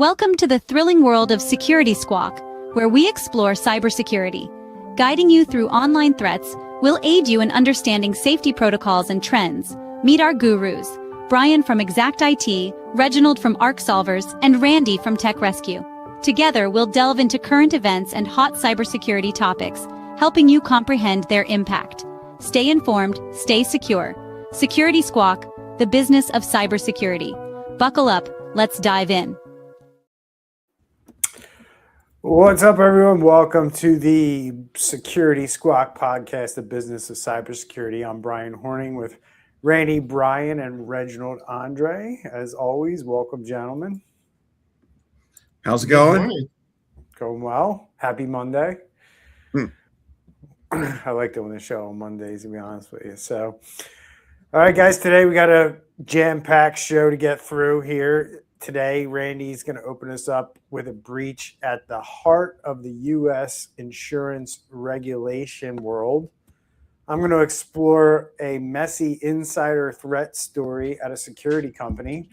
Welcome to the thrilling world of Security Squawk, where we explore cybersecurity. Guiding you through online threats, we'll aid you in understanding safety protocols and trends. Meet our gurus, Bryan from Exact IT, Reginald from Arc Solvers, and Randy from Tech Rescue. Together, we'll delve into current events and hot cybersecurity topics, helping you comprehend their impact. Stay informed, stay secure. Security Squawk, the business of cybersecurity. Buckle up, let's dive in. What's up, everyone? Welcome to the Security Squawk podcast, the business of cybersecurity. I'm Bryan Hornung with Randy, Bryan, and Reginald Andre. As always, welcome, gentlemen. How's it going? Going well. Happy Monday. I like doing the show on Mondays, to be honest with you. So, all right, guys, today we got a jam-packed show to get through here. Today, Randy's going to open us up with a breach at the heart of the U.S. insurance regulation world. I'm going to explore a messy insider threat story at a security company.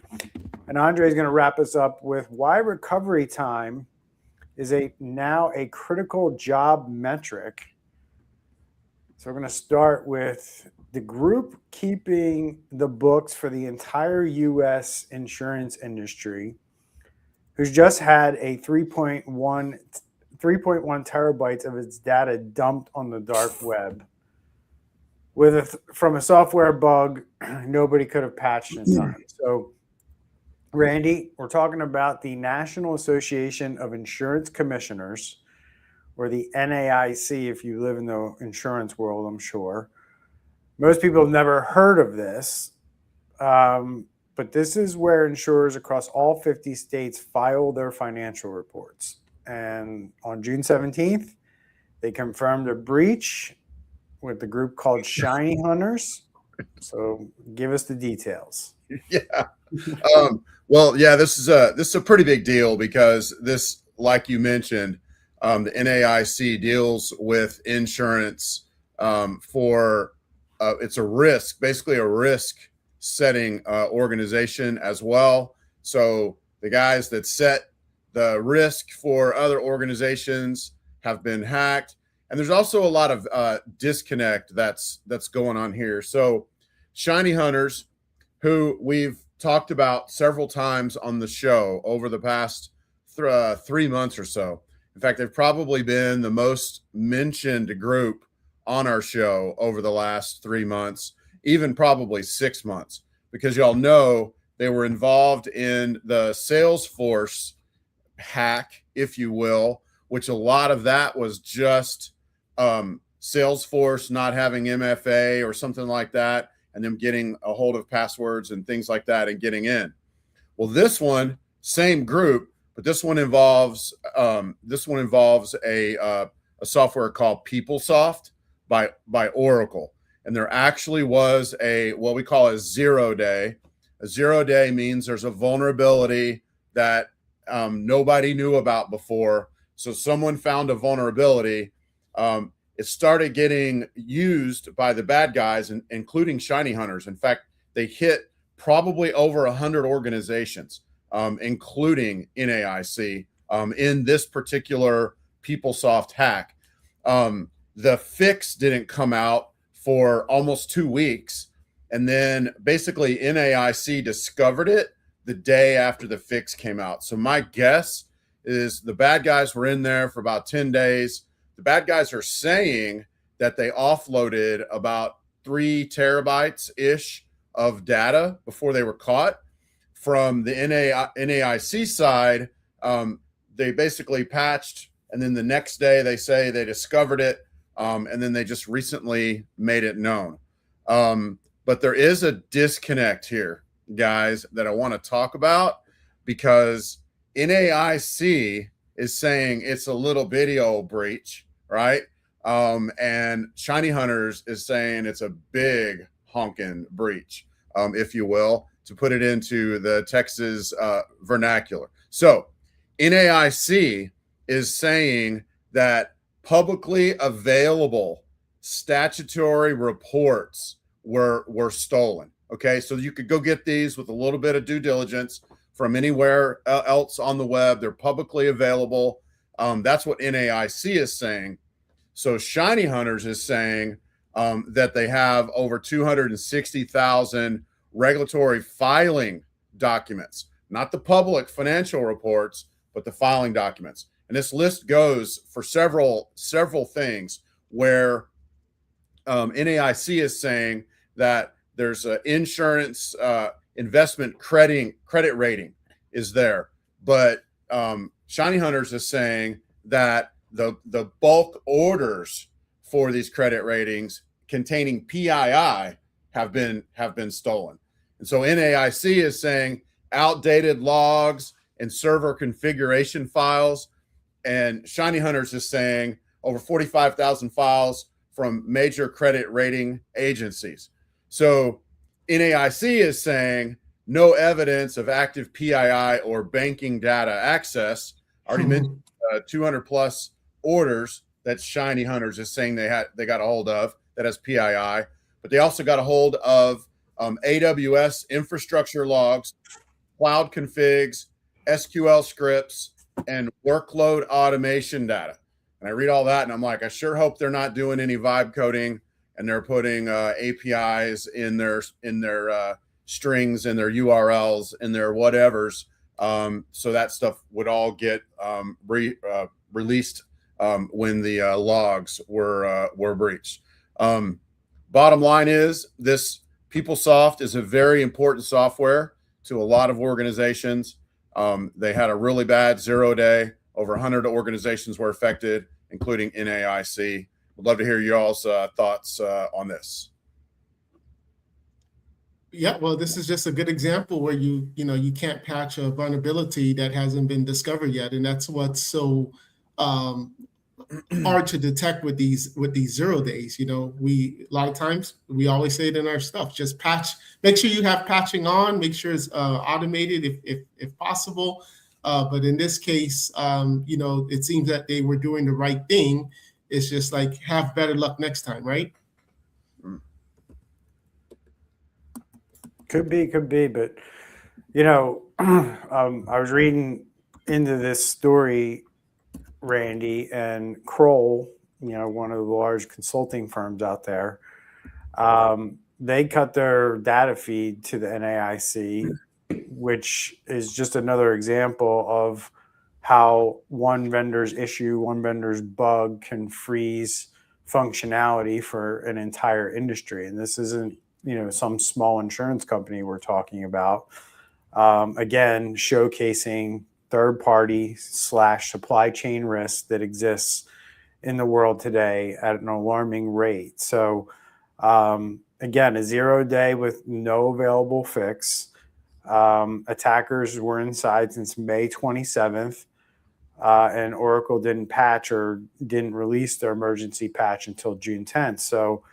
And Andre is going to wrap us up with why recovery time is now a critical job metric. So we're going to start with the group keeping the books for the entire U.S. insurance industry, who's just had a 3.1 terabytes of its data dumped on the dark web. From a software bug, nobody could have patched in time. So, Randy, we're talking about the National Association of Insurance Commissioners, or the NAIC, if you live in the insurance world, I'm sure. Most people have never heard of this, but this is where insurers across all 50 states file their financial reports. And on June 17th, they confirmed a breach with the group called ShinyHunters. So give us the details. Yeah. This is a pretty big deal because this, like you mentioned, the NAIC deals with insurance for it's a risk, basically a risk setting organization as well. So the guys that set the risk for other organizations have been hacked. And there's also a lot of disconnect that's going on here. So ShinyHunters, who we've talked about several times on the show over the past 3 months or so. In fact, they've probably been the most mentioned group on our show over the last 3 months, even probably 6 months, because y'all know they were involved in the Salesforce hack, if you will, which a lot of that was just Salesforce not having MFA or something like that, and them getting a hold of passwords and things like that and getting in. Well, this one, same group, but this one involves a software called PeopleSoft by Oracle. And there actually was what we call a 0 day. A 0 day means there's a vulnerability that nobody knew about before. So someone found a vulnerability. It started getting used by the bad guys, including ShinyHunters. In fact, they hit probably over 100 organizations, including NAIC, in this particular PeopleSoft hack. The fix didn't come out for almost 2 weeks. And then basically NAIC discovered it the day after the fix came out. So my guess is the bad guys were in there for about 10 days. The bad guys are saying that they offloaded about 3 terabytes-ish of data before they were caught. From the NAIC side, they basically patched, and then the next day they say they discovered it, and then they just recently made it known. But there is a disconnect here, guys, that I want to talk about, because NAIC is saying it's a little video breach, right? And ShinyHunters is saying it's a big honking breach, if you will, to put it into the Texas vernacular. So NAIC is saying that publicly available statutory reports were stolen. Okay, so you could go get these with a little bit of due diligence from anywhere else on the web. They're publicly available. That's what NAIC is saying. So ShinyHunters is saying that they have over 260,000 regulatory filing documents, not the public financial reports, but the filing documents. And this list goes for several things where NAIC is saying that there's an insurance investment credit rating is there, but ShinyHunters is saying that the bulk orders for these credit ratings containing PII have been stolen. And so NAIC is saying outdated logs and server configuration files, and ShinyHunters is saying over 45,000 files from major credit rating agencies. So NAIC is saying no evidence of active PII or banking data access. I already mentioned 200 plus orders that ShinyHunters is saying they got a hold of that has PII, but they also got a hold of AWS infrastructure logs, cloud configs, SQL scripts, and workload automation data. And I read all that and I'm like, I sure hope they're not doing any vibe coding and they're putting APIs in their strings and their URLs and their whatevers. So that stuff would all get released when the logs were breached. Bottom line is this PeopleSoft is a very important software to a lot of organizations. They had a really bad 0 day. Over 100 organizations were affected, including NAIC. Would love to hear y'all's thoughts on this. Yeah, well, this is just a good example where you can't patch a vulnerability that hasn't been discovered yet, and that's what's so hard to detect with these 0 days. A lot of times we always say it in our stuff: just patch. Make sure you have patching on. Make sure it's automated if possible. But in this case, it seems that they were doing the right thing. It's just like have better luck next time, right? Could be, but I was reading into this story, Randy, and Kroll, one of the large consulting firms out there, they cut their data feed to the NAIC, which is just another example of how one vendor's issue, one vendor's bug can freeze functionality for an entire industry. And this isn't, some small insurance company we're talking about. Again, showcasing third-party / supply chain risk that exists in the world today at an alarming rate. So again, a 0 day with no available fix. Attackers were inside since May 27th, and Oracle didn't patch or didn't release their emergency patch until June 10th. So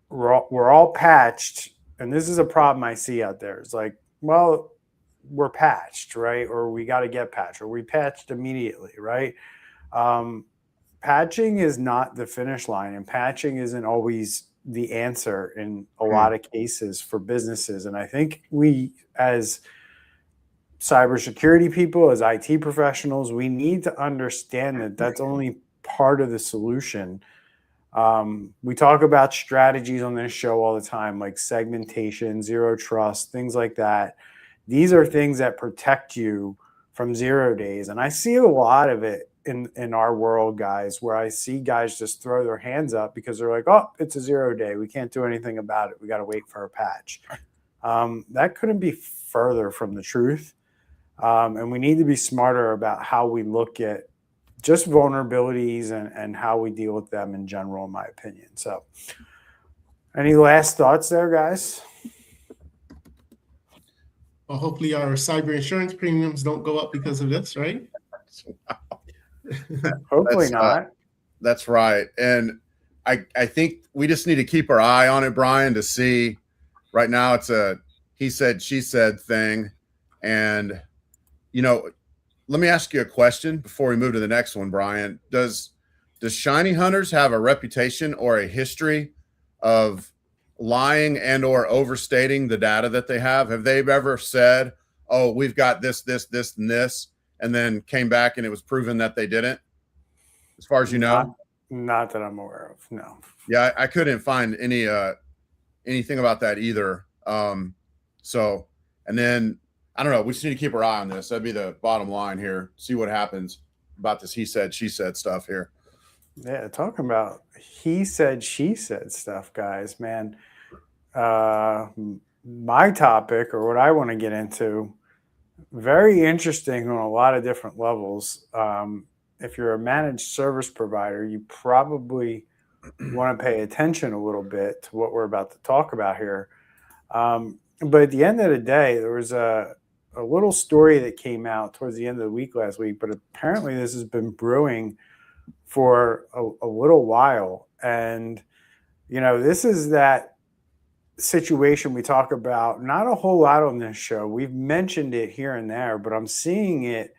we're all patched, and this is a problem I see out there. It's like, well, we're patched, right? Or we got to get patched, or we patched immediately, right? Patching is not the finish line, and patching isn't always the answer in a lot of cases for businesses. And I think we, as cybersecurity people, as IT professionals, we need to understand that that's only part of the solution. We talk about strategies on this show all the time, like segmentation, zero trust, things like that. These are things that protect you from 0 days. And I see a lot of it in our world, guys, where I see guys just throw their hands up because they're like, oh, it's a 0 day. We can't do anything about it. We got to wait for a patch. That couldn't be further from the truth. And we need to be smarter about how we look at just vulnerabilities and how we deal with them in general, in my opinion. So any last thoughts there, guys? Well, hopefully our cyber insurance premiums don't go up because of this, right? Hopefully not. That's right. And I think we just need to keep our eye on it, Bryan, to see. Right now it's a he said, she said thing. And, let me ask you a question before we move to the next one, Bryan. Does ShinyHunters have a reputation or a history of lying and or overstating the data that they have? Have they ever said, oh, we've got this, and this, and then came back and it was proven that they didn't, as far as you know? Not that I'm aware of, no. Yeah, I couldn't find anything about that either. So, and then I don't know. We just need to keep our eye on this. That'd be the bottom line here. See what happens about this he said, she said stuff here. Yeah, talking about he said, she said stuff, guys, man. My topic, or what I want to get into, very interesting on a lot of different levels. If you're a managed service provider, you probably want to pay attention a little bit to what we're about to talk about here. But at the end of the day, there was a little story that came out towards the end of the week last week, but apparently this has been brewing for a little while. And, you know, this is that situation we talk about not a whole lot on this show. We've mentioned it here and there, but I'm seeing it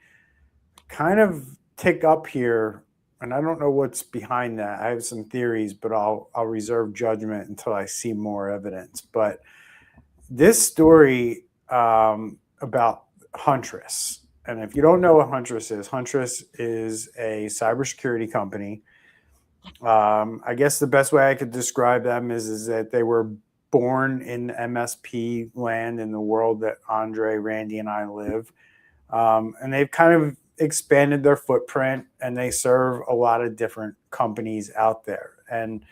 kind of tick up here. And I don't know what's behind that. I have some theories, but I'll reserve judgment until I see more evidence. But this story about Huntress, and if you don't know what Huntress is a cybersecurity company. I guess the best way I could describe them is that they were born in MSP land in the world that Andre, Randy, and I live. And they've kind of expanded their footprint, and they serve a lot of different companies out there. And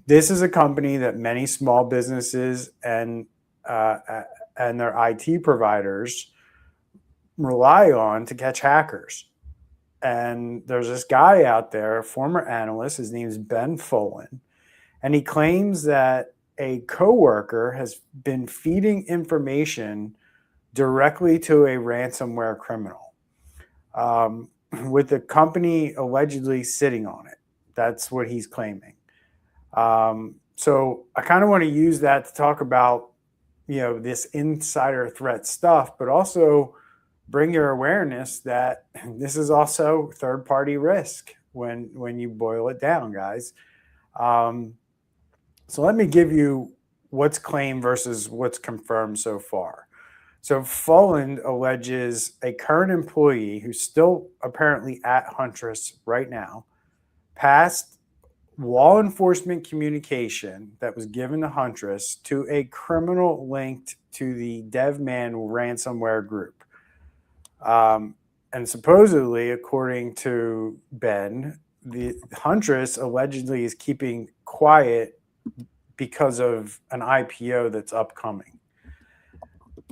this is a company that many small businesses and their IT providers rely on to catch hackers. And there's this guy out there, a former analyst, his name is Ben Folan, and he claims that a coworker has been feeding information directly to a ransomware criminal, with the company allegedly sitting on it. That's what he's claiming. So I kind of want to use that to talk about, you know, this insider threat stuff, but also bring your awareness that this is also third-party risk when you boil it down, guys. So let me give you what's claimed versus what's confirmed so far. So Folan alleges a current employee who's still apparently at Huntress right now passed law enforcement communication that was given to Huntress to a criminal linked to the DevMan ransomware group. And supposedly, according to Ben, the Huntress allegedly is keeping quiet because of an IPO that's upcoming.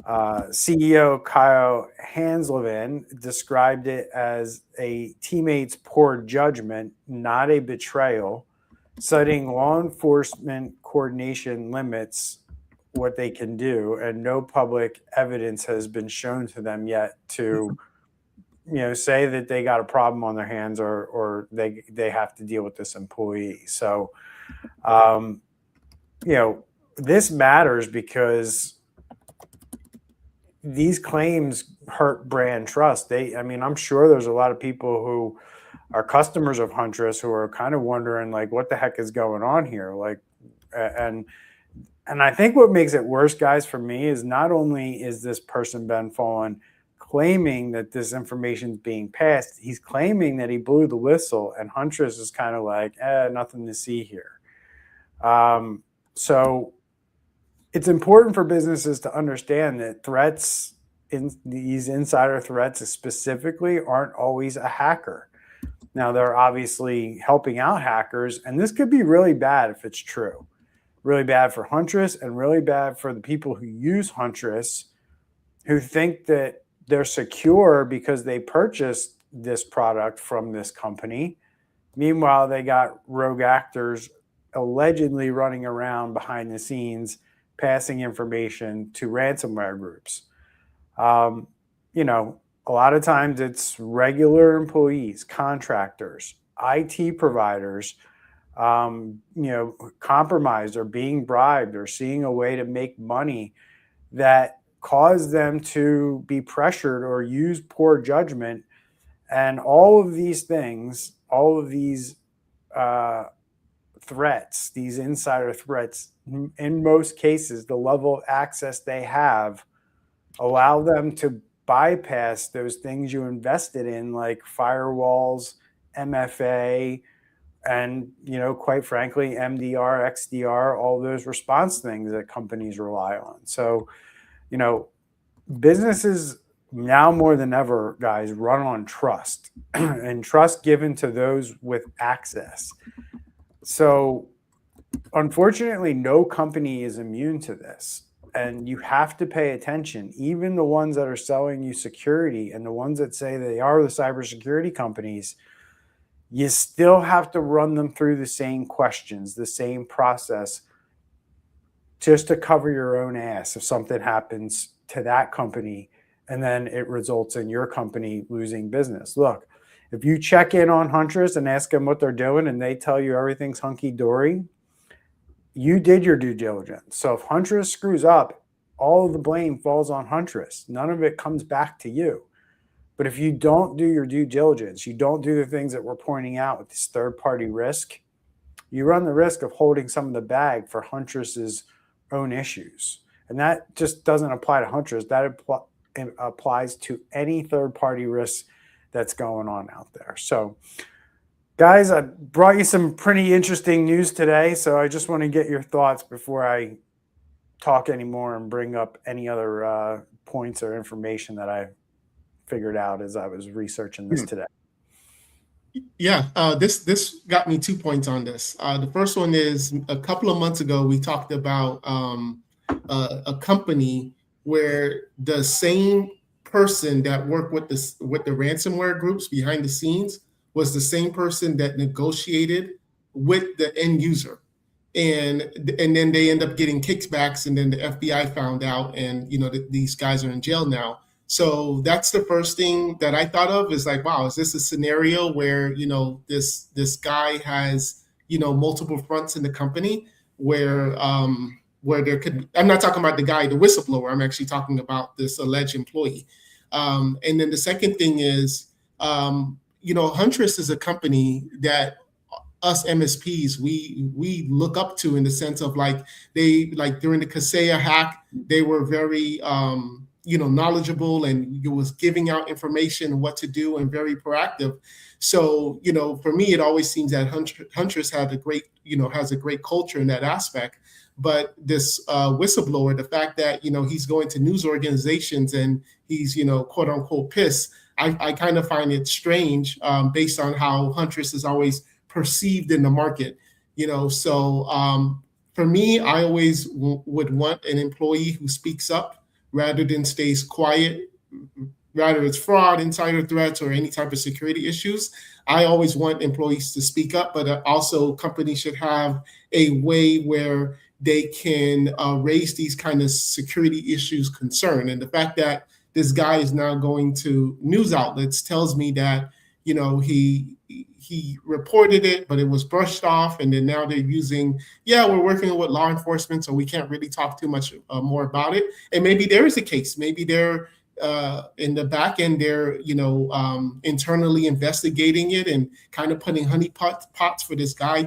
CEO Kyle Hanslevin described it as a teammate's poor judgment, not a betrayal, citing law enforcement coordination limits what they can do, and no public evidence has been shown to them yet to, you know, say that they got a problem on their hands or they have to deal with this employee. So, you know, this matters because these claims hurt brand trust. I'm sure there's a lot of people who are customers of Huntress who are kind of wondering, like, what the heck is going on here? Like, and I think what makes it worse, guys, for me is not only is this person, Ben Folan, claiming that this information is being passed, he's claiming that he blew the whistle, and Huntress is kind of like, nothing to see here. So it's important for businesses to understand that threats, in these insider threats specifically, aren't always a hacker. Now, they're obviously helping out hackers, and this could be really bad if it's true. Really bad for Huntress and really bad for the people who use Huntress, who think that they're secure because they purchased this product from this company. Meanwhile, they got rogue actors allegedly running around behind the scenes, passing information to ransomware groups. You know, a lot of times it's regular employees, contractors, IT providers, you know, compromised or being bribed or seeing a way to make money that cause them to be pressured or use poor judgment. And all of these things, all of these threats, these insider threats, in most cases, the level of access they have Allow them to bypass those things you invested in, like firewalls, MFA, and, quite frankly, MDR, XDR, all those response things that companies rely on. So, businesses now more than ever, guys, run on trust and trust given to those with access. So unfortunately, no company is immune to this. And you have to pay attention. Even the ones that are selling you security and the ones that say they are the cybersecurity companies, you still have to run them through the same questions, the same process, just to cover your own ass if something happens to that company and then it results in your company losing business. Look, if you check in on Huntress and ask them what they're doing and they tell you everything's hunky-dory, you did your due diligence. So if Huntress screws up, all of the blame falls on Huntress. None of it comes back to you. But if you don't do your due diligence, you don't do the things that we're pointing out with this third-party risk, you run the risk of holding some of the bag for Huntress's own issues. And that just doesn't apply to Huntress. That applies to any third-party risk that's going on out there. So, guys, I brought you some pretty interesting news today, so I just want to get your thoughts before I talk anymore and bring up any other points or information that I figured out as I was researching this today. Yeah, this got me 2 points on this. The first one is a couple of months ago, we talked about a company where the same person that worked with the ransomware groups behind the scenes was the same person that negotiated with the end user. And then they end up getting kickbacks, and then the FBI found out, and these guys are in jail now. So that's the first thing that I thought of, is like, wow, is this a scenario where this guy has multiple fronts in the company where there could, I'm not talking about the guy, the whistleblower, I'm actually talking about this alleged employee. And then the second thing is, Huntress is a company that us MSPs, we look up to, in the sense of during the Kaseya hack, they were very, knowledgeable, and it was giving out information what to do and very proactive. So, for me, it always seems that Huntress had has a great culture in that aspect. But this whistleblower, the fact that, he's going to news organizations and he's, quote unquote, pissed, I kind of find it strange based on how Huntress is always perceived in the market, So for me, I always would want an employee who speaks up rather than stays quiet, rather it's fraud, insider threats, or any type of security issues. I always want employees to speak up, but also companies should have a way where they can raise these kind of security issues concern. And the fact that this guy is now going to news outlets tells me that, he reported it, but it was brushed off. And then now they're using, we're working with law enforcement, so we can't really talk too much more about it. And maybe there is a case. Maybe they're in the back end, they're, internally investigating it and kind of putting honey pots for this guy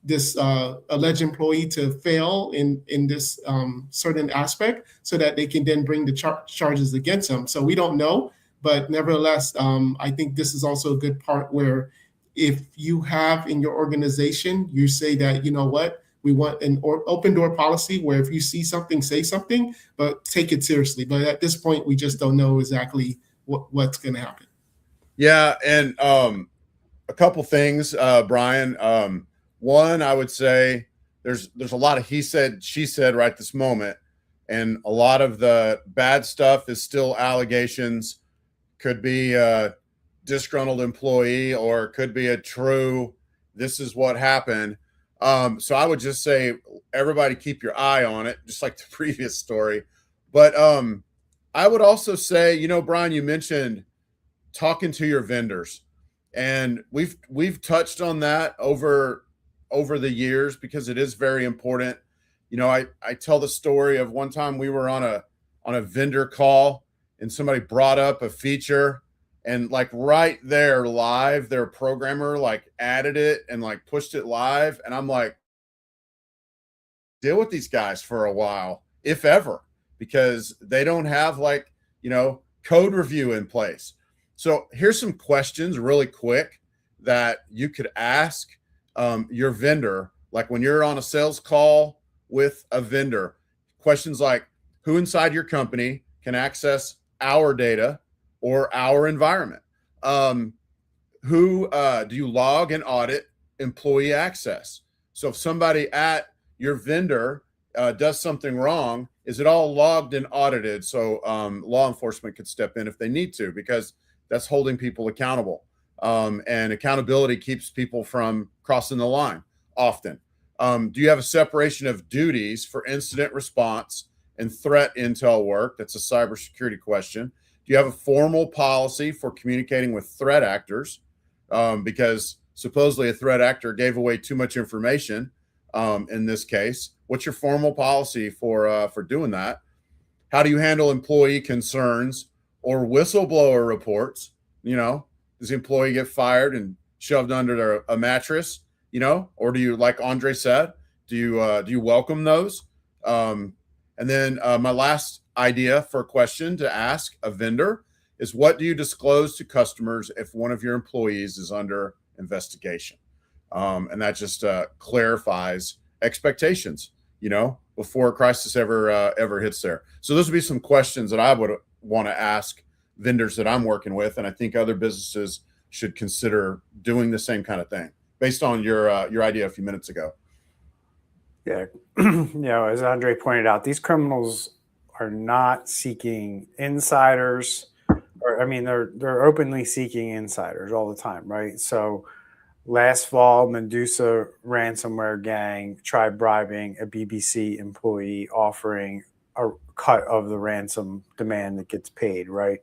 this alleged employee to fail in this certain aspect, so that they can then bring the charges against him. So we don't know, but nevertheless, I think this is also a good part where if you have in your organization, you say that, we want an open door policy where if you see something, say something, but take it seriously. But at this point, we just don't know exactly what's going to happen. Yeah, and a couple things, Bryan. One, I would say there's a lot of he said, she said right this moment, and a lot of the bad stuff is still allegations. Could be a disgruntled employee, or could be a true, this is what happened. So I would just say, everybody keep your eye on it, just like the previous story. But I would also say, Bryan, you mentioned talking to your vendors, and we've touched on that over the years, because it is very important. I tell the story of one time we were on a vendor call, and somebody brought up a feature, and right there live, their programmer added it and pushed it live. And I'm like, deal with these guys for a while, if ever, because they don't have like, code review in place. So here's some questions really quick that you could ask your vendor. Like when you're on a sales call with a vendor, questions like, who inside your company can access our data or our environment? Who do you log and audit employee access? So if somebody at your vendor does something wrong, is it all logged and audited so law enforcement could step in if they need to, because that's holding people accountable. And accountability keeps people from crossing the line often. Do you have a separation of duties for incident response and threat intel work? That's a cybersecurity question. Do you have a formal policy for communicating with threat actors? Because supposedly a threat actor gave away too much information in this case. What's your formal policy for doing that? How do you handle employee concerns or whistleblower reports? Does the employee get fired and shoved under a mattress? Or do you, like Andre said, do you welcome those? And then my last idea for a question to ask a vendor is, what do you disclose to customers if one of your employees is under investigation? And that just clarifies expectations, before a crisis ever hits there. So those would be some questions that I would want to ask vendors that I'm working with, and I think other businesses should consider doing the same kind of thing based on your idea a few minutes ago. Yeah, as Andre pointed out, these criminals are not seeking insiders, they're openly seeking insiders all the time, right? So last fall, Medusa ransomware gang tried bribing a BBC employee, offering a cut of the ransom demand that gets paid, right?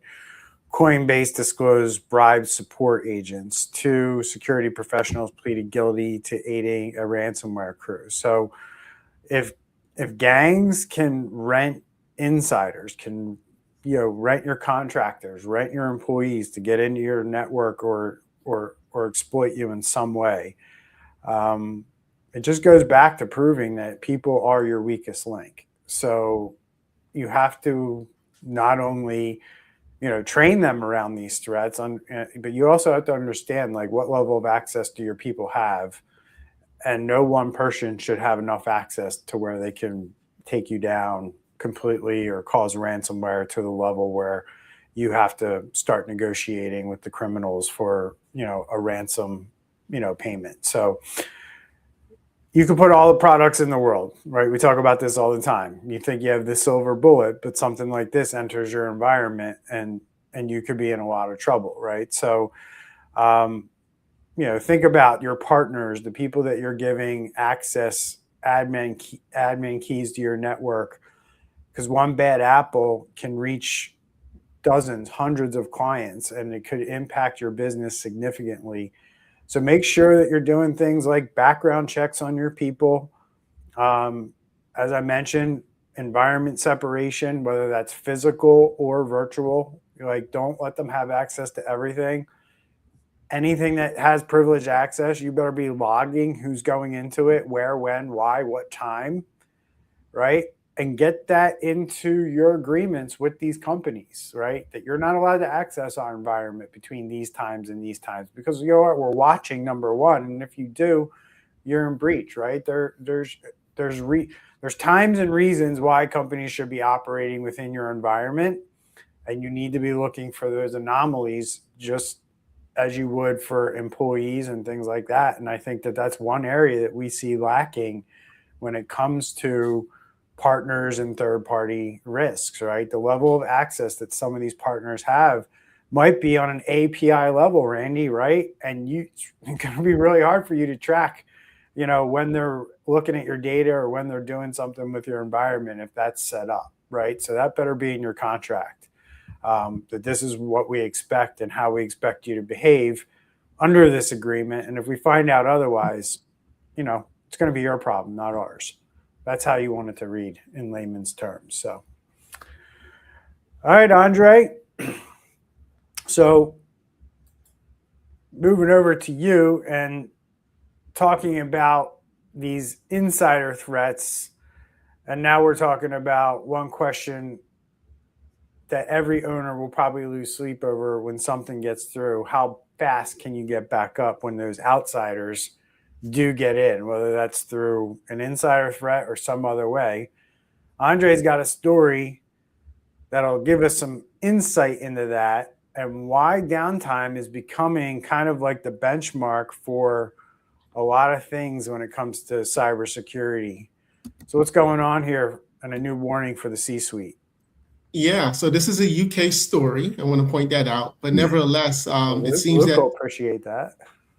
Coinbase disclosed bribed support agents. 2 security professionals pleaded guilty to aiding a ransomware crew. So if gangs can rent insiders, can rent your contractors, rent your employees to get into your network or exploit you in some way, it just goes back to proving that people are your weakest link. So you have to not only train them around these threats, but you also have to understand like what level of access do your people have, and no one person should have enough access to where they can take you down completely or cause ransomware to the level where you have to start negotiating with the criminals for a ransom payment. So you can put all the products in the world, right? We talk about this all the time. You think you have the silver bullet, but something like this enters your environment and you could be in a lot of trouble, right? So, think about your partners, the people that you're giving access, admin keys to your network, because one bad apple can reach dozens, hundreds of clients, and it could impact your business significantly. So make sure that you're doing things like background checks on your people. As I mentioned, environment separation, whether that's physical or virtual. Don't let them have access to everything. Anything that has privileged access, you better be logging who's going into it, where, when, why, what time, right? And get that into your agreements with these companies, right? That you're not allowed to access our environment between these times and these times, because you know what? We're watching, number one. And if you do, you're in breach, right? There's times and reasons why companies should be operating within your environment. And you need to be looking for those anomalies just as you would for employees and things like that. And I think that that's one area that we see lacking when it comes to partners and third-party risks, right? The level of access that some of these partners have might be on an API level, Randy, right? And it's going to be really hard for you to track, when they're looking at your data or when they're doing something with your environment, if that's set up, right? So that better be in your contract, that this is what we expect and how we expect you to behave under this agreement. And if we find out otherwise, it's going to be your problem, not ours. That's how you want it to read in layman's terms. So, all right, Andre. So moving over to you and talking about these insider threats And now we're talking about one question that every owner will probably lose sleep over when something gets through. How fast can you get back up when those outsiders do get in, whether that's through an insider threat or some other way? Andre's got a story that'll give us some insight into that and why downtime is becoming kind of like the benchmark for a lot of things when it comes to cybersecurity. So what's going on here, and a new warning for the C-suite? Yeah, so this is a UK story. I want to point that out, but nevertheless, it seems Luke that will appreciate that.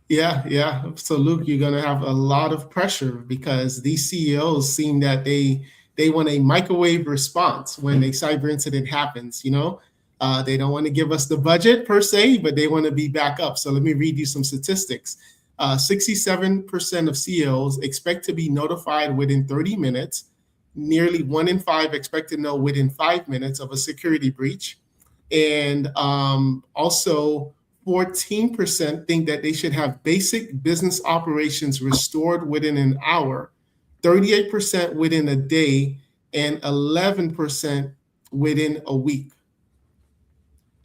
yeah. So Luke, you're going to have a lot of pressure because these CEOs seem that they want a microwave response when a cyber incident happens. They don't want to give us the budget per se, but they want to be back up. So let me read you some statistics. 67% of CEOs expect to be notified within 30 minutes. Nearly 1 in 5 expect to know within 5 minutes of a security breach. And also 14% think that they should have basic business operations restored within an hour, 38% within a day, and 11% within a week.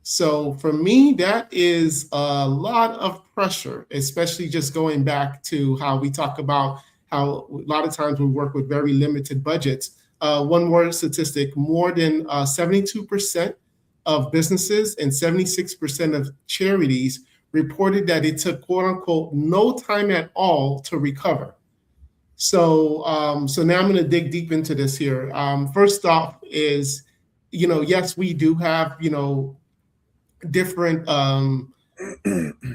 So for me, that is a lot of pressure, especially just going back to how we talk about how a lot of times we work with very limited budgets. One more statistic, more than 72% of businesses and 76% of charities reported that it took, quote unquote, no time at all to recover. So now I'm going to dig deep into this here. First off is, yes, we do have, different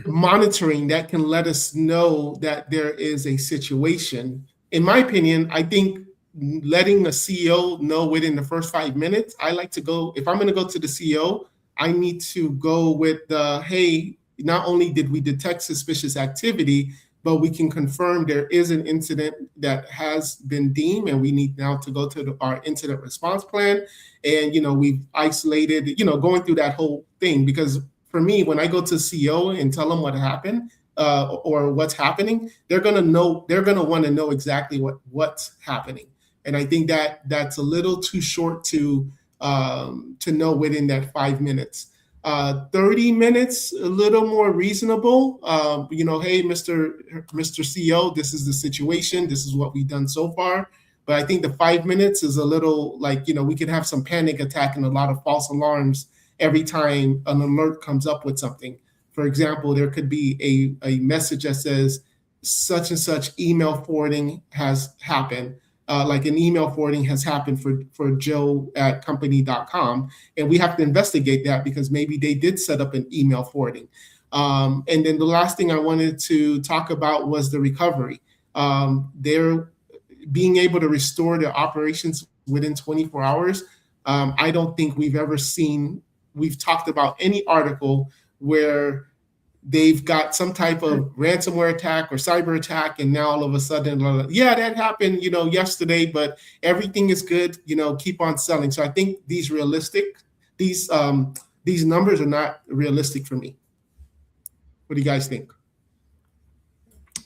monitoring that can let us know that there is a situation. In my opinion, I think letting a CEO know within the first 5 minutes, I like to go, if I'm going to go to the CEO, I need to go with hey, not only did we detect suspicious activity, but we can confirm there is an incident that has been deemed, and we need now to go to our incident response plan. And, we've isolated, going through that whole thing, because for me, when I go to CEO and tell them what happened or what's happening, they're going to want to know exactly what's happening. And I think that that's a little too short to know within that 5 minutes. 30 minutes, a little more reasonable. Hey, Mr. CEO, this is the situation. This is what we've done so far. But I think the 5 minutes is a little like, we could have some panic attack and a lot of false alarms every time an alert comes up with something. For example, there could be a message that says such and such email forwarding has happened. Like an email forwarding has happened for Joe at company.com. And we have to investigate that because maybe they did set up an email forwarding. And then the last thing I wanted to talk about was the recovery. They're being able to restore their operations within 24 hours. I don't think we've talked about any article where they've got some type of ransomware attack or cyber attack, and now all of a sudden, yeah, that happened, yesterday, but everything is good, keep on selling. So I think these numbers are not realistic for me. What do you guys think?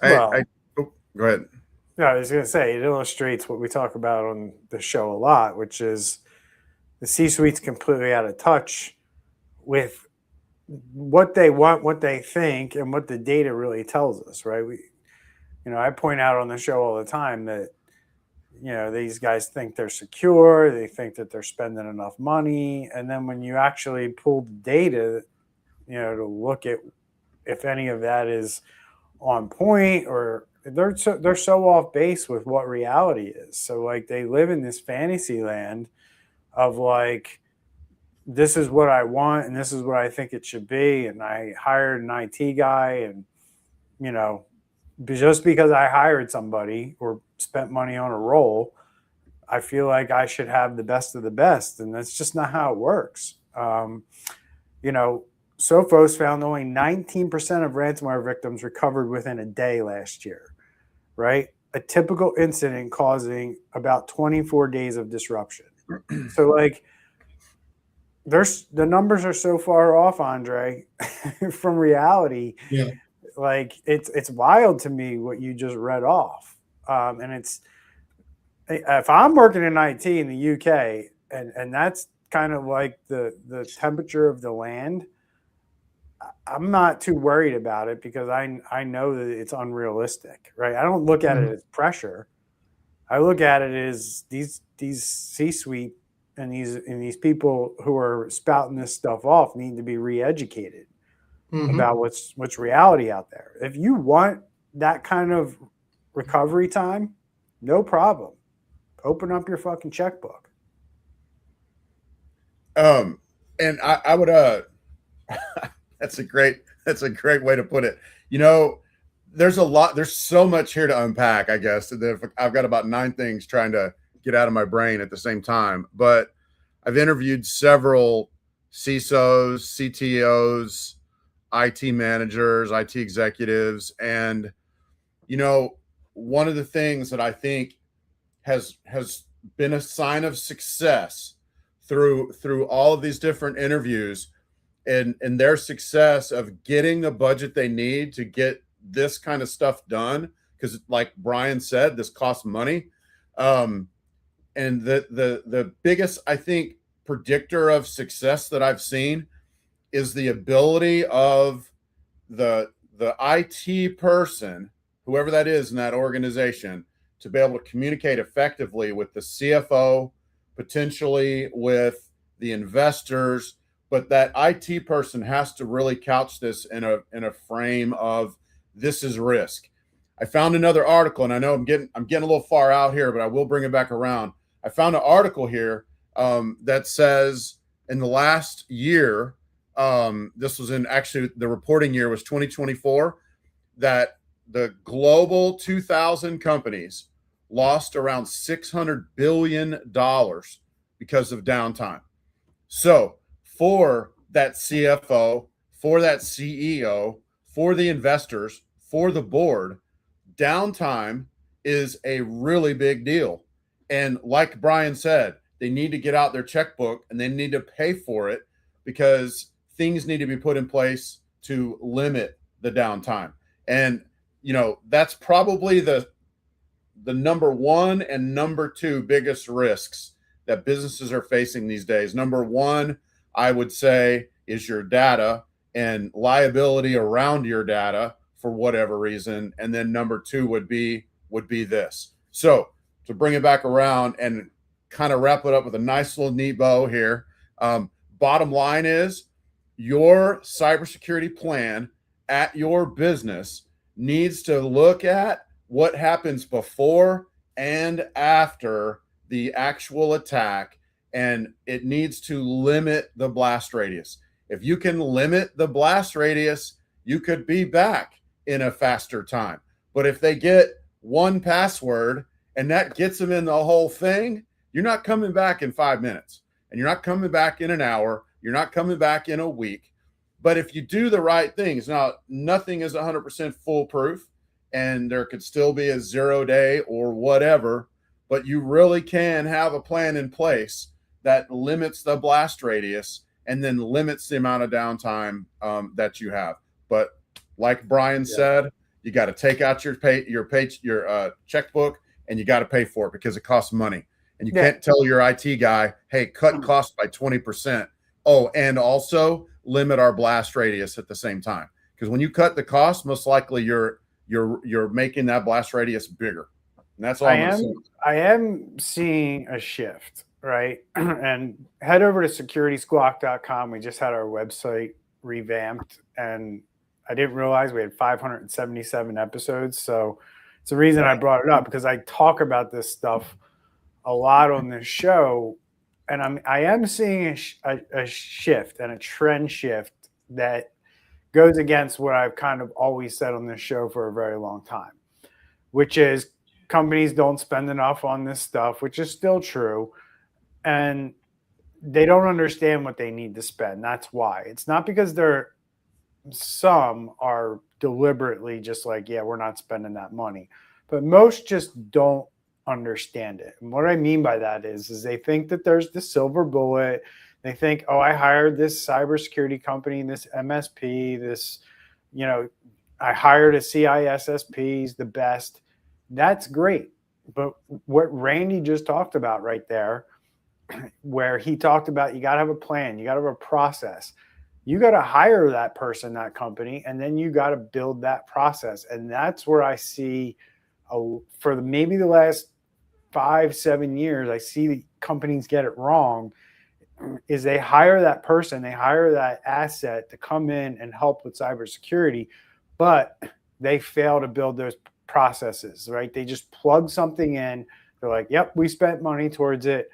Go ahead. No, I was going to say, it illustrates what we talk about on the show a lot, which is the C-suite's completely out of touch with what they want, what they think, and what the data really tells us, right? I point out on the show all the time that, these guys think they're secure. They think that they're spending enough money. And then when you actually pull the data, to look at if any of that is on point, or they're so off base with what reality is. So like they live in this fantasy land of like, this is what I want and this is what I think it should be. And I hired an IT guy, and, just because I hired somebody or spent money on a role, I feel like I should have the best of the best. And that's just not how it works. Sophos found only 19% of ransomware victims recovered within a day last year, right? A typical incident causing about 24 days of disruption. So like, the numbers are so far off, Andre, from reality. Yeah. Like it's wild to me what you just read off. And if I'm working in IT in the UK, and that's kind of like the temperature of the land, I'm not too worried about it because I know that it's unrealistic, right? I don't look at it as pressure. I look at it as these C-suite and these people who are spouting this stuff off need to be re-educated about what's reality out there. If you want that kind of recovery time, no problem. Open up your fucking checkbook. And I would that's a great way to put it. You know, there's so much here to unpack, I guess. I've got about 9 things trying to get out of my brain at the same time, but I've interviewed several CISOs, CTOs, IT managers, IT executives, and you know, one of the things that I think has been a sign of success through all of these different interviews and their success of getting the budget they need to get this kind of stuff done, because like Bryan said, this costs money. And the biggest, I think, predictor of success that I've seen is the ability of the IT person, whoever that is in that organization, to be able to communicate effectively with the CFO, potentially with the investors. But that IT person has to really couch this in a frame of, this is risk. I found another article, and I know I'm getting a little far out here, but I will bring it back around. I found an article here that says in the last year, this was the reporting year was 2024, that the global 2,000 companies lost around $600 billion because of downtime. So for that CFO, for that CEO, for the investors, for the board, downtime is a really big deal. And like Bryan said, they need to get out their checkbook and they need to pay for it, because things need to be put in place to limit the downtime. And, you know, that's probably the number 1 and number 2 biggest risks that businesses are facing these days. Number 1, I would say, is your data and liability around your data for whatever reason. And then number 2 would be this. So to bring it back around and kind of wrap it up with a nice little neat bow here. Bottom line is, your cybersecurity plan at your business needs to look at what happens before and after the actual attack, and it needs to limit the blast radius. If you can limit the blast radius, you could be back in a faster time. But if they get one password and that gets them in the whole thing, you're not coming back in 5 minutes, and you're not coming back in an hour. You're not coming back in a week. But if you do the right things, now nothing is 100% foolproof, and there could still be a 0-day or whatever, but you really can have a plan in place that limits the blast radius and then limits the amount of downtime that you have. But like Bryan said, you got to take out your checkbook, and you got to pay for it because it costs money. And you can't tell your IT guy, hey, cut costs by 20%. Oh, and also limit our blast radius at the same time. Because when you cut the cost, most likely you're making that blast radius bigger. And that's all I am seeing a shift, right? And head over to securitysquawk.com. We just had our website revamped, and I didn't realize we had 577 episodes. So it's the reason I brought it up, because I talk about this stuff a lot on this show, and I am seeing a shift and a trend shift that goes against what I've kind of always said on this show for a very long time, which is companies don't spend enough on this stuff, which is still true, and they don't understand what they need to spend. That's why. It's not because some are deliberately just like, yeah, we're not spending that money, but most just don't understand it. And what I mean by that is they think that there's the silver bullet. They think, oh, I hired this cybersecurity company, this MSP, I hired a CISSP, he's the best. That's great. But what Randy just talked about right there, where he talked about you got to have a plan, you got to have a process. You got to hire that person, that company, and then you got to build that process. And that's where I see for maybe the last 5-7 years, I see companies get it wrong, is they hire that person, they hire that asset to come in and help with cybersecurity, but they fail to build those processes, right? They just plug something in. They're like, yep, we spent money towards it.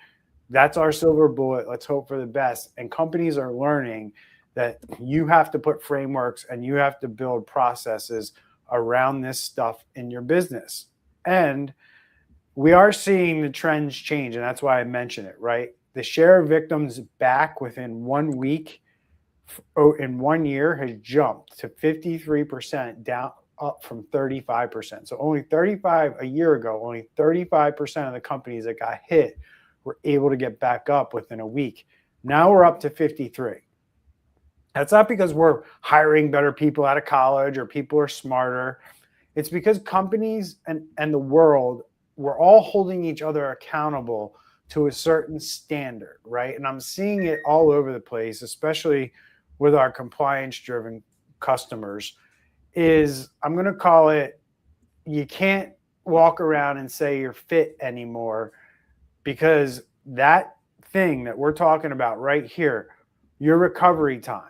That's our silver bullet. Let's hope for the best. And companies are learning that you have to put frameworks and you have to build processes around this stuff in your business. And we are seeing the trends change. And that's why I mention it, right? The share of victims back within 1 week in 1 year has jumped to 53%, down up from 35%. So only 35 a year ago, only 35% of the companies that got hit were able to get back up within a week. Now we're up to 53. That's not because we're hiring better people out of college or people are smarter. It's because companies and the world, we're all holding each other accountable to a certain standard, right? And I'm seeing it all over the place, especially with our compliance-driven customers, is I'm going to call it, you can't walk around and say you're fit anymore, because that thing that we're talking about right here, your recovery time,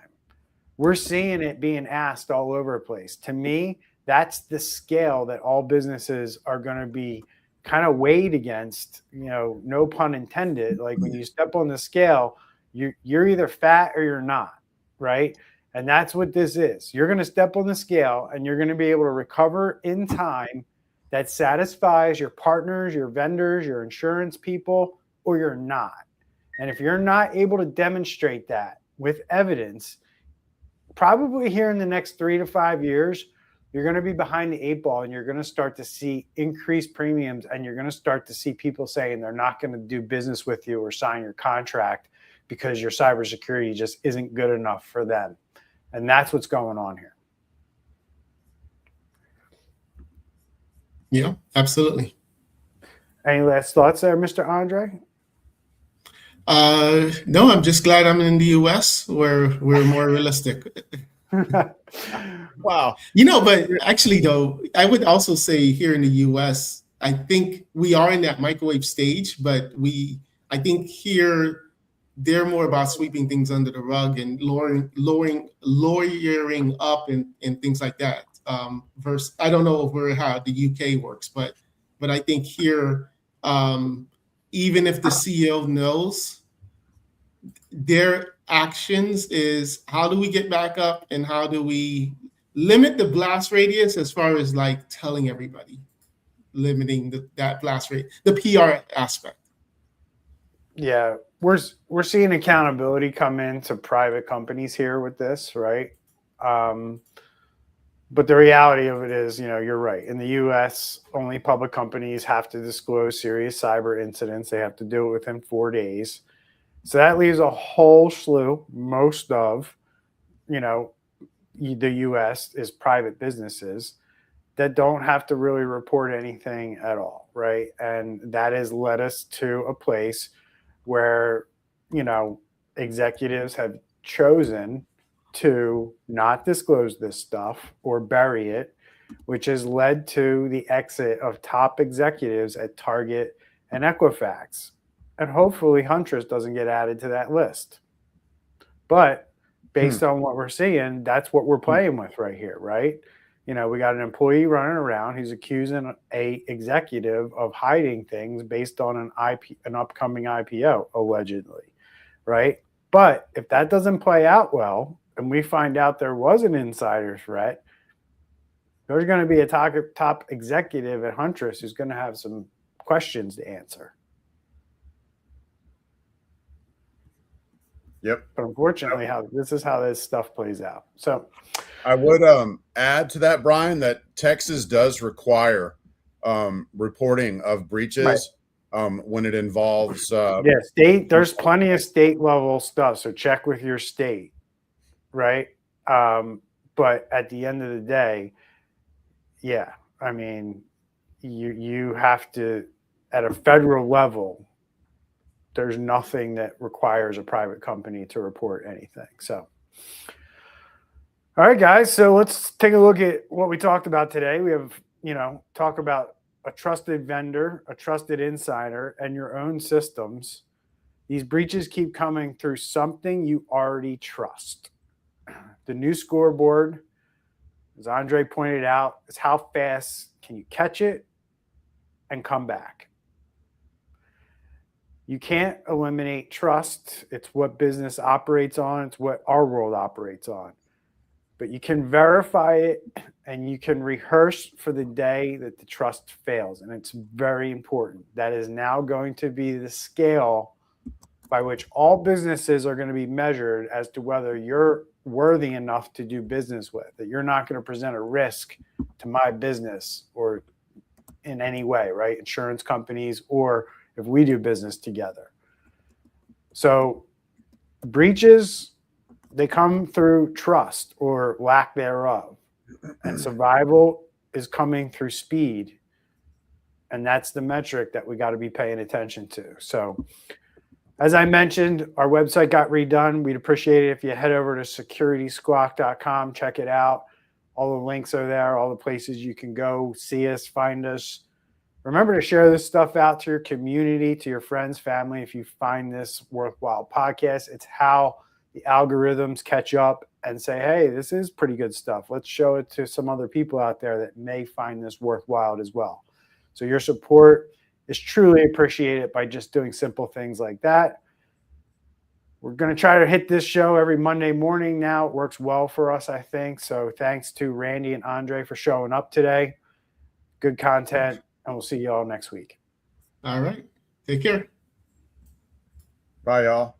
we're seeing it being asked all over the place. To me, that's the scale that all businesses are going to be kind of weighed against, no pun intended. Like when you step on the scale, you're either fat or you're not, right? And that's what this is. You're going to step on the scale and you're going to be able to recover in time that satisfies your partners, your vendors, your insurance people, or you're not. And if you're not able to demonstrate that with evidence, probably here in the next 3 to 5 years, you're going to be behind the 8 ball and you're going to start to see increased premiums, and you're going to start to see people saying they're not going to do business with you or sign your contract because your cybersecurity just isn't good enough for them. And that's what's going on here. Yeah, absolutely. Any last thoughts there, Mr. Andre? No, I'm just glad I'm in the US where we're more realistic. Wow. But actually, though, I would also say here in the US, I think we are in that microwave stage, but I think here they're more about sweeping things under the rug and lawyering up and things like that. Versus, I don't know how the UK works, but I think here, even if the CEO knows, their actions is how do we get back up and how do we limit the blast radius as far as like telling everybody, limiting that blast rate, the PR aspect. Yeah, we're seeing accountability come into private companies here with this, right? But the reality of it is, you're right. In the US, only public companies have to disclose serious cyber incidents. They have to do it within 4 days. So that leaves a whole slew, most of, the US is private businesses that don't have to really report anything at all, right? And that has led us to a place where, executives have chosen to not disclose this stuff or bury it, which has led to the exit of top executives at Target and Equifax. And hopefully Huntress doesn't get added to that list. But based on what we're seeing, that's what we're playing with right here, right? We got an employee running around who's accusing a executive of hiding things based on an upcoming IPO, allegedly, right? But if that doesn't play out well, and we find out there was an insider threat, there's going to be a top executive at Huntress who's going to have some questions to answer. Yep. But unfortunately, this is how this stuff plays out. So I would add to that, Bryan, that Texas does require reporting of breaches when it involves state. There's plenty of state level stuff. So check with your state, right? But at the end of the day, yeah, I mean, you have to at a federal level, there's nothing that requires a private company to report anything. So, all right, guys. So let's take a look at what we talked about today. We have, talk about a trusted vendor, a trusted insider, and your own systems. These breaches keep coming through something you already trust. The new scoreboard, as Andre pointed out, is how fast can you catch it and come back. You can't eliminate trust. It's what business operates on. It's what our world operates on. But you can verify it and you can rehearse for the day that the trust fails. And it's very important. That is now going to be the scale by which all businesses are going to be measured as to whether you're worthy enough to do business with, that you're not going to present a risk to my business or in any way, right? Insurance companies, or if we do business together. So breaches, they come through trust or lack thereof. And survival is coming through speed. And that's the metric that we got to be paying attention to. So as I mentioned, our website got redone. We'd appreciate it if you head over to securitysquawk.com, check it out. All the links are there, all the places you can go, see us, find us. Remember to share this stuff out to your community, to your friends, family, if you find this worthwhile podcast. It's how the algorithms catch up and say, hey, this is pretty good stuff. Let's show it to some other people out there that may find this worthwhile as well. So your support is truly appreciated by just doing simple things like that. We're going to try to hit this show every Monday morning now. It works well for us, I think. So thanks to Randy and Andre for showing up today. Good content, and we'll see you all next week. All right. Take care. Bye, y'all.